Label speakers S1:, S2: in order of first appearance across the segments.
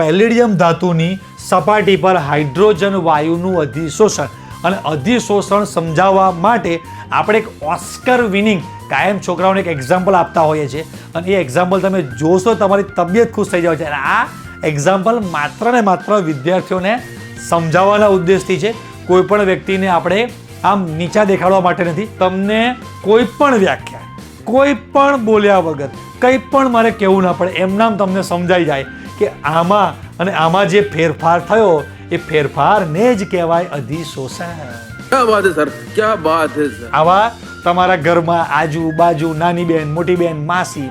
S1: Palladium ધાતુની સપાટી પર હાઇડ્રોજન વાયુનું અધિશોષણ. અને અધિશોષણ સમજાવવા માટે આપણે એક ઓસ્કર વિનિંગ કાયમ છોકરાઓને એક એક્ઝામ્પલ આપતા હોઈએ છીએ અને એ એક્ઝામ્પલ તમે જોશો તમારી તબિયત ખુશ થઈ જાય છે. અને આ એક્ઝામ્પલ માત્ર ને માત્ર વિદ્યાર્થીઓને સમજાવવાના ઉદ્દેશથી છે. કોઈ પણ વ્યક્તિને આપણે આમ નીચા દેખાડવા માટે નથી. તમને કોઈ પણ વ્યાખ્યા કોઈ પણ બોલ્યા વગર કંઈ પણ મારે કહેવું ના પડે, એમનામ તમને સમજાઈ જાય કે આમાં અને આમાં જે ફેરફાર થયો એ ફેરફારને જ કહેવાય અધિશોષણ.
S2: क्या बात है सर, क्या बात है सर.
S1: આવા તમારા ઘરમાં આજુબાજુ નાની બેન, મોટી બેન, માસી,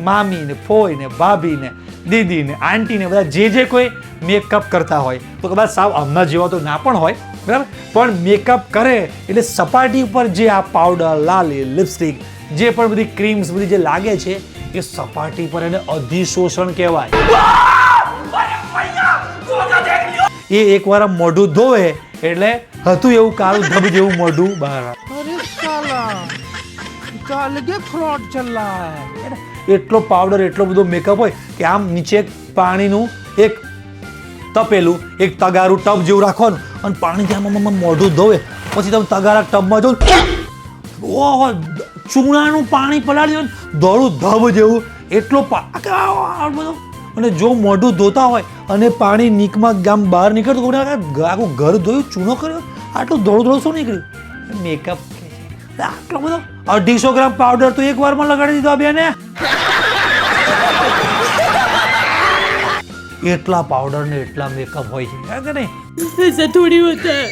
S1: મામી ને ફોઈ ને ભાભી ને દીદી ને આંટી ને બધા જે કોઈ મેકઅપ કરતા હોય તો કદાચ સાવ હમણાં જેવા તો ના પણ હોય, બરાબર, પણ મેકઅપ કરે એટલે સપાટી ઉપર જે આ પાવડર, લાલી, લિપસ્ટિક, જે પણ બધી ક્રીમ્સ બધી જે લાગે છે એ સપાટી પર એને અધિશોષણ કહેવાય. એ એકવાર મોઢું ધોવે એટલે હતું એવું કાળું ધબ જેવું મોઢું બહાર આવે.
S3: अरे साला अलग फ्रॉड चल रहा है.
S1: એટલો પાવડર, એટલો બધો મેકઅપ હોય કે આમ નીચે પાણીનું એક તપેલું, એક તગારું ટબ જેવું રાખવાનું અને પાણીથી આમ મોઢું ધોવે પછી તમે તગારા ટબમાં જો ઓહો ચૂનાનું પાણી પલાળી દો ધોળું ધબ જેવું એટલો બધો. અને જો મોઢું ધોતા હોય અને પાણી નીકમાં ગામ બહાર નીકળતું આખું ઘર ધોયું, ચૂનો કર્યો, આટલું ધોળું શું નીકળ્યું? મેકઅપ. આટલો બધો 250 ગ્રામ પાવડર તો એક વારમાં લગાડી દીધો બેને. એટલા પાવડર ને એટલા મેકઅપ હોય છે કે નહીં?
S4: ऐसा थोड़ी होता है.